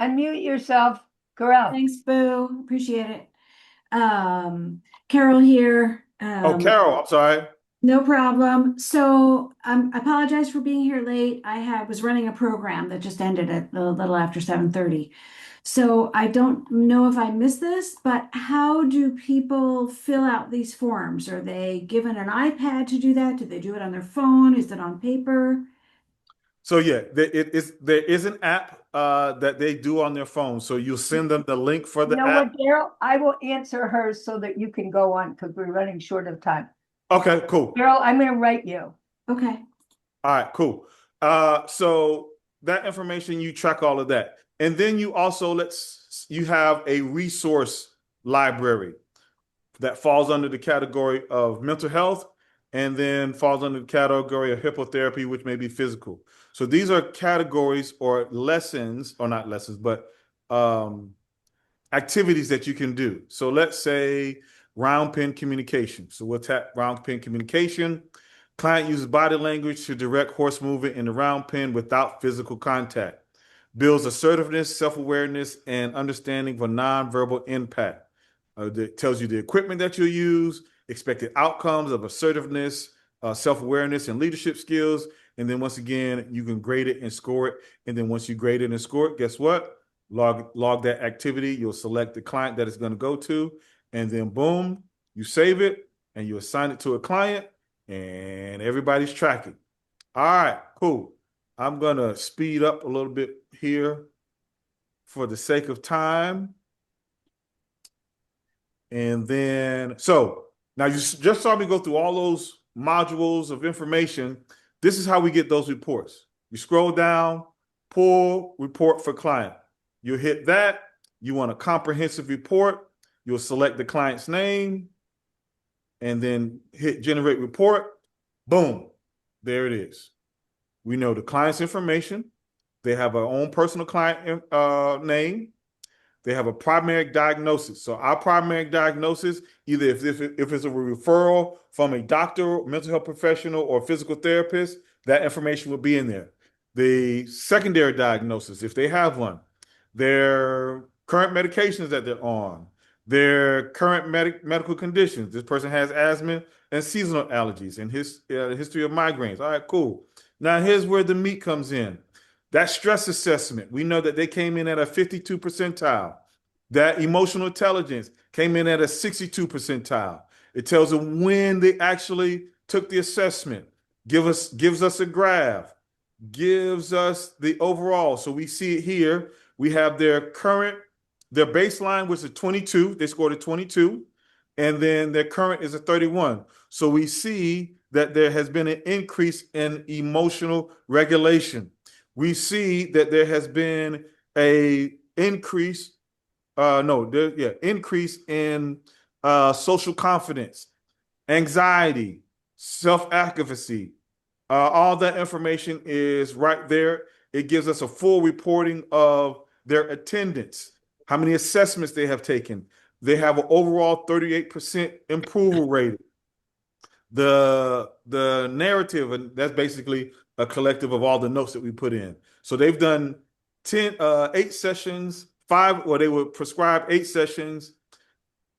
Unmute yourself, Corel. Thanks, Boo. Appreciate it. Carol here. Oh, Carol, I'm sorry. No problem. So I apologize for being here late. I was running a program that just ended at a little after 7:30. So I don't know if I missed this, but how do people fill out these forms? Are they given an iPad to do that? Do they do it on their phone? Is it on paper? So yeah, there is an app that they do on their phone. So you'll send them the link for You the know app. what, Daryl? I will answer her so that you can go on because we're running short of time. Okay, cool. Daryl, I'm going to write you. Okay. All right, cool. So that information, you track all of that. And then you also you have a resource library that falls under the category of mental health and then falls under the category of hippotherapy, which may be physical. So these are categories or lessons, or not lessons, but activities that you can do. So let's say round pen communication. So we'll tap round pen communication. Client uses body language to direct horse movement in the round pen without physical contact. Builds assertiveness, self-awareness, and understanding for nonverbal impact. That tells you the equipment that you'll use, expected outcomes of assertiveness, self-awareness, and leadership skills. And then once again, you can grade it and score it. And then once you grade it and score it, guess what? Log that activity. You'll select the client that it's going to go to. And then boom, you save it and you assign it to a client and everybody's tracking. All right, cool. I'm going to speed up a little bit here for the sake of time. And then, so now you just saw me go through all those modules of information. This is how we get those reports. You scroll down, pull report for client. You hit that. You want a comprehensive report. You'll select the client's name and then hit generate report. Boom. There it is. We know the client's information. They have our own personal client name. They have a primary diagnosis. So our primary diagnosis, either if it's a referral from a doctor, mental health professional, or physical therapist, that information will be in there. The secondary diagnosis, if they have one, their current medications that they're on, their current medical conditions. This person has asthma and seasonal allergies and his history of migraines. All right, cool. Now here's where the meat comes in. That stress assessment, we know that they came in at a 52 percentile. That emotional intelligence came in at a 62 percentile. It tells them when they actually took the assessment, gives us a graph, gives us the overall. So we see it here. We have their baseline was a 22. They scored a 22. And then their current is a 31. So we see that there has been an increase in emotional regulation. We see that there has been a increase in social confidence, anxiety, self-efficacy. All that information is right there. It gives us a full reporting of their attendance, how many assessments they have taken. They have an overall 38% approval rating. The narrative, and that's basically a collective of all the notes that we put in. So they've done 8 sessions, 5, or they were prescribed 8 sessions,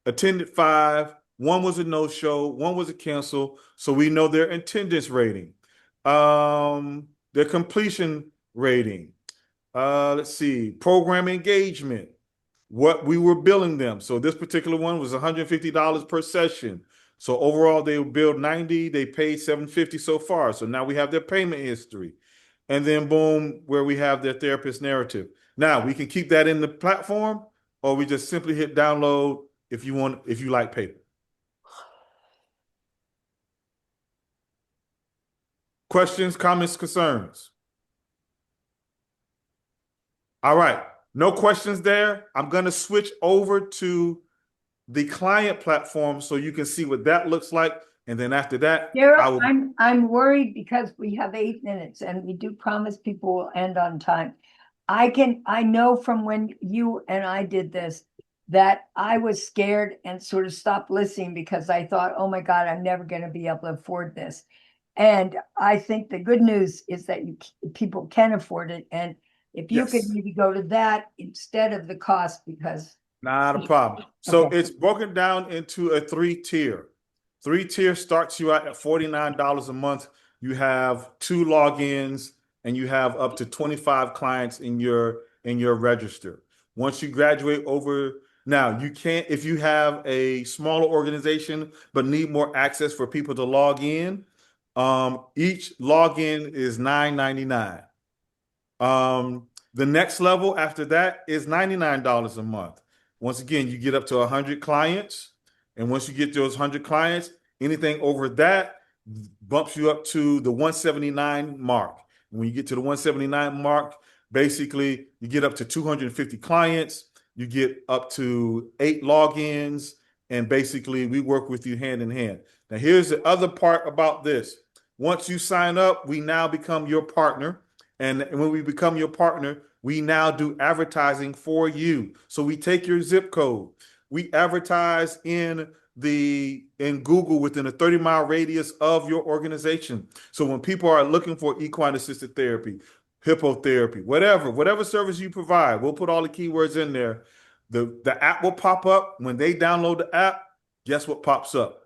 attended 5, 1 was a no-show, 1 was a cancel. So we know their attendance rating, their completion rating. Let's see, program engagement, what we were billing them. So this particular one was $150 per session. So overall, they billed $90. They paid $750 so far. So now we have their payment history. And then boom, where we have their therapist narrative. Now we can keep that in the platform, or we just simply hit download if you like paper. Questions, comments, concerns? All right. No questions there. I'm going to switch over to the client platform so you can see what that looks like. And then after that, Daryl, I'm worried because we have 8 minutes and we do promise people will end on time. I know from when you and I did this that I was scared and sort of stopped listening because I thought, oh my God, I'm never going to be able to afford this. And I think the good news is that people can afford it. And if you could maybe go to that instead of the cost, because not a problem. So Okay. it's broken down into a 3-tier. 3-tier starts you out at $49 a month. You have 2 logins and you have up to 25 clients in your register. Once you graduate over, now you can't, if you have a smaller organization but need more access for people to log in, each login is $9.99. The next level after that is $99 a month. Once again, you get up to 100 clients. And once you get those 100 clients, anything over that bumps you up to the 179 mark. When you get to the 179 mark, basically you get up to 250 clients, you get up to 8 logins, and basically we work with you hand in hand. Now, here's the other part about this. Once you sign up, we now become your partner. And when we become your partner, we now do advertising for you. So we take your zip code. We advertise in Google within a 30-mile radius of your organization. So when people are looking for equine assisted therapy, hippotherapy, whatever service you provide, we'll put all the keywords in there. The app will pop up. When they download the app, guess what pops up?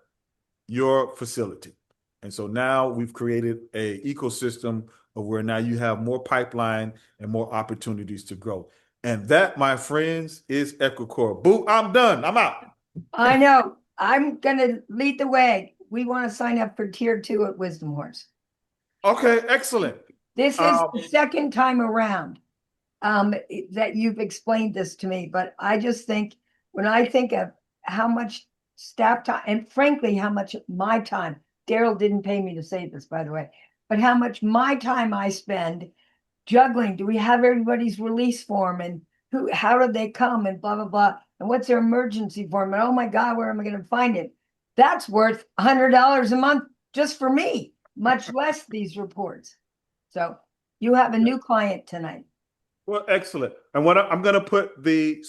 Your facility. And so now we've created an ecosystem of where now you have more pipeline and more opportunities to grow. And that, my friends, is EquiCore. Boo, I'm done. I'm out. I know. I'm gonna lead the way. We want to sign up for tier 2 at Wisdom Horse. Okay, excellent. This is the second time around that you've explained this to me, but I just think when I think of how much staff time, and frankly, how much my time, Daryl didn't pay me to say this, by the way, but how much my time I spend juggling. Do we have everybody's release form, and how did they come, and blah, blah, blah, and what's their emergency form, and oh my God, where am I going to find it? That's worth $100 a month just for me, much less these reports. So you have a new client tonight. Well, excellent. And what I'm going to put the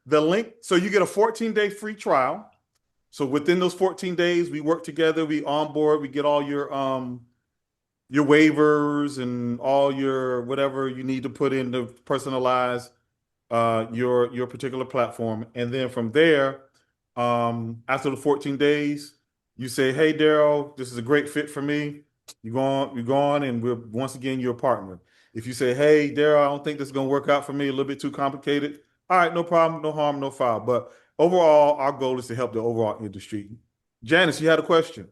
link, so you get a 14-day free trial. So within those 14 days, we work together, we onboard, we get all your waivers and all your whatever you need to put in to personalize your particular platform. And then from there, after the 14 days, you say, hey, Daryl, this is a great fit for me. You're going, and we're once again your partner. If you say, hey, Daryl, I don't think this is going to work out for me, a little bit too complicated. All right, no problem, no harm, no foul. But overall, our goal is to help the overall industry. Janice, you had a question.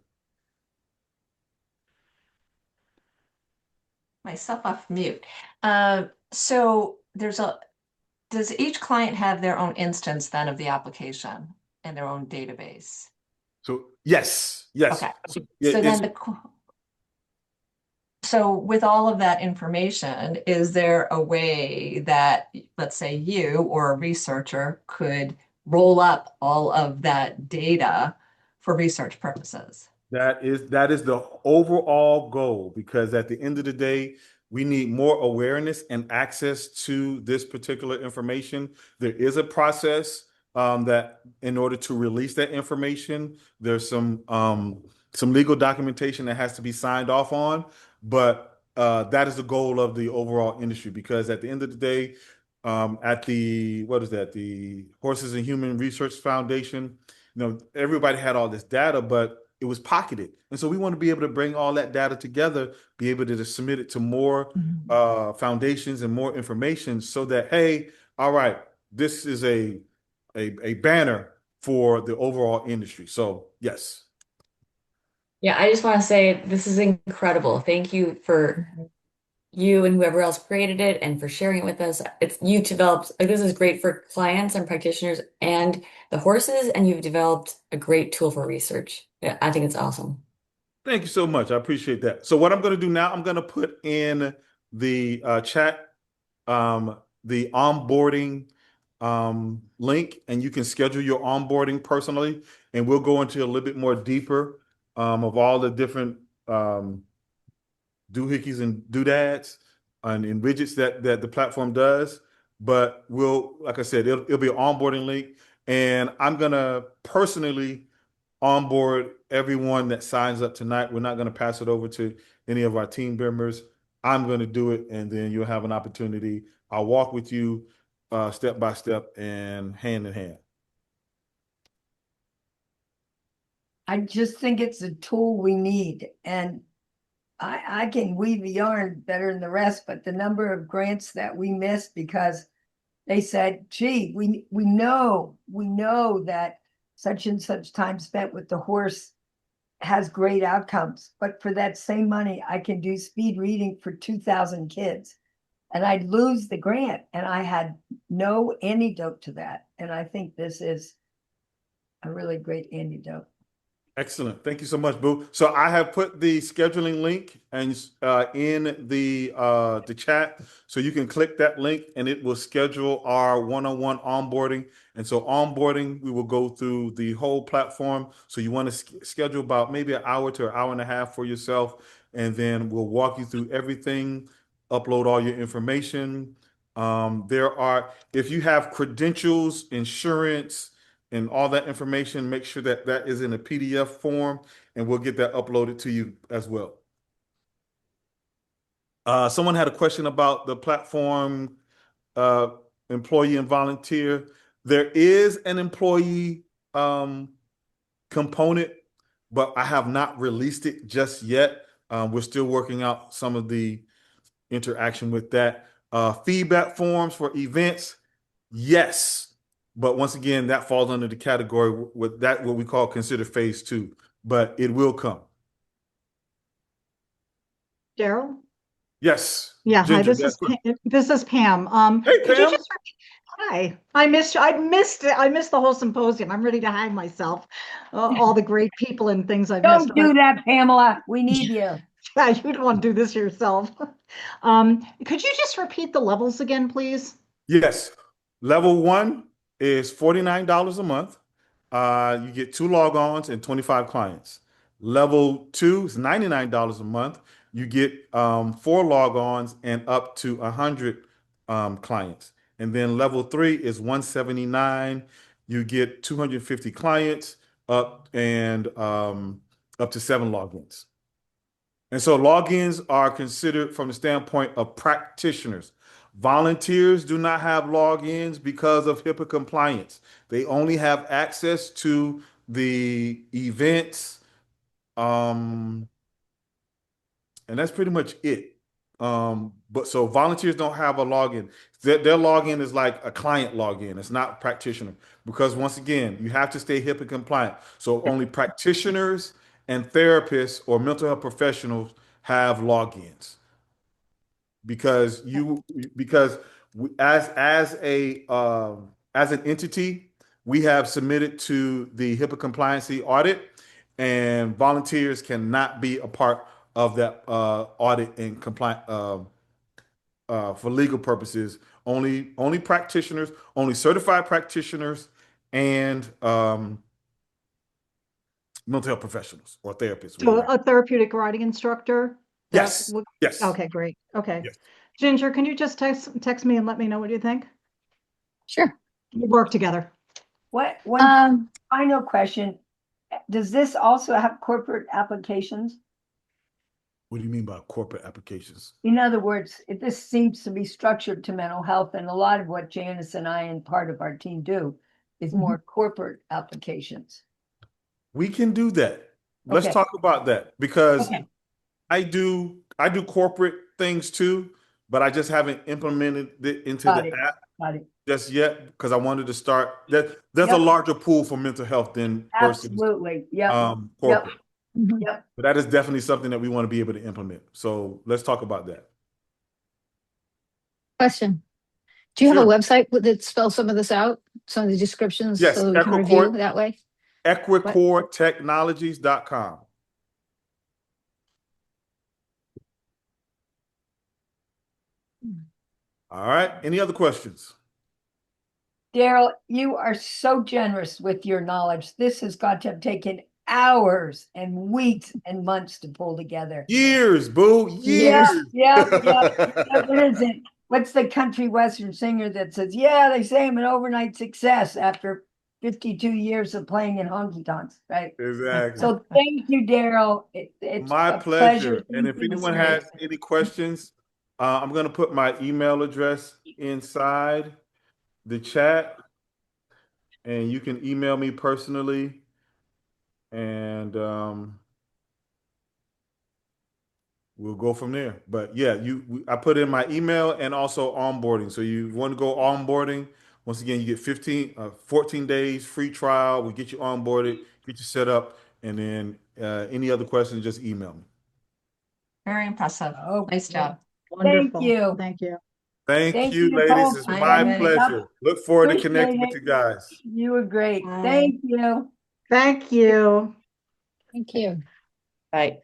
Myself off mute. So does each client have their own instance then of the application and their own database? So yes. Okay. So with all of that information, is there a way that, let's say, you or a researcher could roll up all of that data for research purposes? That is the overall goal, because at the end of the day, we need more awareness and access to this particular information. There is a process that in order to release that information, there's some legal documentation that has to be signed off on. But that is the goal of the overall industry, because at the end of the day, at the Horses and Human Research Foundation, everybody had all this data, but it was pocketed. And so we want to be able to bring all that data together, be able to submit it to more foundations and more information, so that, hey, all right, this is a banner for the overall industry. So yes. Yeah, I just want to say this is incredible. Thank you for you and whoever else created it and for sharing it with us. You developed, this is great for clients and practitioners and the horses, and you've developed a great tool for research. Yeah, I think it's awesome. Thank you so much. I appreciate that. So what I'm going to do now, I'm going to put in the chat the onboarding link, and you can schedule your onboarding personally, and we'll go into a little bit more deeper of all the different doohickeys and doodads and widgets that the platform does. But like I said, it'll be an onboarding link, and I'm going to personally onboard everyone that signs up tonight. We're not going to pass it over to any of our team members. I'm going to do it, and then you'll have an opportunity. I'll walk with you step by step and hand in hand. I just think it's a tool we need, and I can weave a yarn better than the rest, but the number of grants that we missed because they said, gee, we know that such and such time spent with the horse has great outcomes, but for that same money, I can do speed reading for 2,000 kids. and I'd lose the grant, and I had no antidote to that. And I think this is a really great antidote. Excellent. Thank you so much, Boo. So I have put the scheduling link and in the chat, so you can click that link and it will schedule our one-on-one onboarding. And so onboarding, we will go through the whole platform. So you want to schedule about maybe an hour to an hour and a half for yourself, and then we'll walk you through everything, upload all your information. If you have credentials, insurance, and all that information, make sure that that is in a PDF form, and we'll get that uploaded to you as well. Someone had a question about the platform, employee and volunteer. There is an employee component, but I have not released it just yet. We're still working out some of the interaction with that. Feedback forms for events, yes. But once again, that falls under the category with that what we call consider phase 2, but it will come. Daryl? Yes. Yeah, hi, Ginger, this is Pam. Hey, Could you Pam. just hi, I missed you. I missed it. I missed the whole symposium. I'm ready to hang myself. All the great people and things I've missed. Don't do that, Pamela. We need you. Yeah, you don't want to do this yourself. Could you just repeat the levels again, please? Yes. Level 1 is $49 a month. You get 2 logons and 25 clients. Level 2 is $99 a month. You get 4 logons and up to 100 clients. And then level 3 is $179. You get 250 clients up to 7 logins. And so logins are considered from the standpoint of practitioners. Volunteers do not have logins because of HIPAA compliance. They only have access to the events, and that's pretty much it. But so volunteers don't have a login. Their login is like a client login. It's not practitioner because once again, you have to stay HIPAA compliant. So only practitioners and therapists or mental health professionals have logins because as an entity, we have submitted to the HIPAA compliancy audit, and volunteers cannot be a part of that audit and compliant for legal purposes. Only practitioners, only certified practitioners, and mental health professionals or therapists. So a therapeutic riding instructor? Yes. Yes. Okay, great. Okay. Yes. Ginger, can you just text me and let me know what you think? Sure. We work together. One final question. Does this also have corporate applications? What do you mean by corporate applications? In other words, this seems to be structured to mental health, and a lot of what Janice and I and part of our team do is more corporate applications. We can do that. Let's Okay. talk about that because Okay. I do corporate things too, but I just haven't implemented it into Got the it. app Got it. just yet because I wanted to start that. There's a Yep. larger pool for mental health than versus Absolutely. Yep. corporate. Yep. But that is definitely something that we want to be able to implement. So let's talk about that. Question. Do you have a Sure. website that spells some of this out? Some of the descriptions Yes, so that we can review that way? EquiCoreTechnologies.com. All right. Any other questions? Daryl, you are so generous with your knowledge. This has got to have taken hours and weeks and months to pull together. Years, boo. Years. Yeah. What is it? What's the country western singer that says, yeah, they say I'm an overnight success after 52 years of playing in honky tonks, right? Exactly. So thank you, Daryl. It's My a pleasure. And Thank if you. anyone has any questions, I'm going to put my email address inside the chat, and you can email me personally. And we'll go from there. But yeah, I put in my email and also onboarding. So you want to go onboarding. Once again, you get 14 days free trial. We get you onboarded, get you set up, and then any other questions, just email me. Very impressive. Okay. Nice job. Wonderful. you. Thank you. Thank Thank you, you, ladies. Nicole. It's Bye, my everybody. pleasure. Look forward to Appreciate connecting with it. you guys. You were great. Bye. Thank you. Thank you. Thank you. Bye.